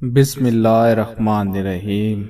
بسم اللہ الرحمن الرحیم۔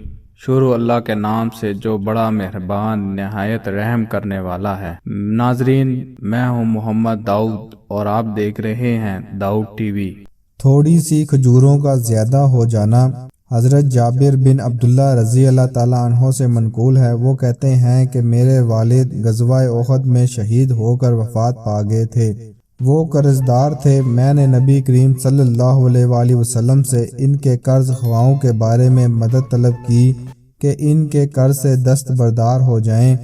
شروع اللہ کے نام سے جو بڑا مہربان نہایت رحم کرنے والا ہے۔ ناظرین، میں ہوں محمد داؤد اور آپ دیکھ رہے ہیں داؤد ٹی وی۔ تھوڑی سی کھجوروں کا زیادہ ہو جانا۔ حضرت جابر بن عبداللہ رضی اللہ تعالیٰ عنہ سے منقول ہے، وہ کہتے ہیں کہ میرے والد غزوہ احد میں شہید ہو کر وفات پا گئے تھے۔ وہ قرض دار تھے۔ میں نے نبی کریم صلی اللہ علیہ وآلہ وسلم سے ان کے قرض خواہوں کے بارے میں مدد طلب کی کہ ان کے قرض سے دستبردار ہو جائیں۔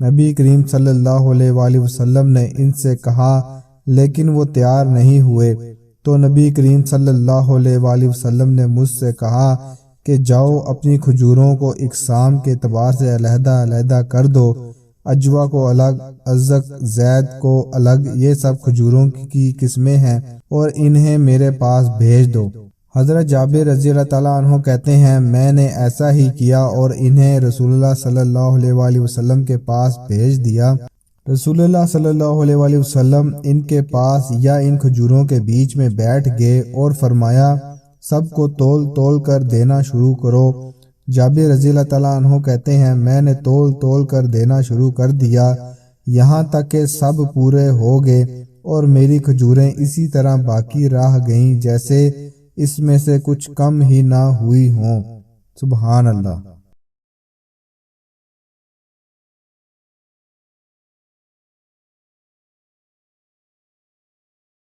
نبی کریم صلی اللہ علیہ وآلہ وسلم نے ان سے کہا، لیکن وہ تیار نہیں ہوئے۔ تو نبی کریم صلی اللہ علیہ وآلہ وسلم نے مجھ سے کہا کہ جاؤ اپنی کھجوروں کو اقسام کے اعتبار سے علیحدہ علیحدہ کر دو، عجوہ کو الگ، ازق، زید کو الگ، یہ سب کھجوروں کی قسمیں ہیں اور انہیں میرے پاس بھیج دو۔ حضرت جابر رضی اللہ تعالیٰ عنہ کہتے ہیں، میں نے ایسا ہی کیا اور انہیں رسول اللہ صلی اللہ علیہ وآلہ وسلم کے پاس بھیج دیا۔ رسول اللہ صلی اللہ علیہ وآلہ وسلم ان کے پاس یا ان کھجوروں کے بیچ میں بیٹھ گئے اور فرمایا، سب کو تول تول کر دینا شروع کرو۔ جابر رضی اللہ تعالیٰ عنہ کہتے ہیں، میں نے تول تول کر دینا شروع کر دیا یہاں تک کہ سب پورے ہو گئے اور میری کھجوریں اسی طرح باقی رہ گئیں جیسے اس میں سے کچھ کم ہی نہ ہوئی ہوں۔ سبحان اللہ۔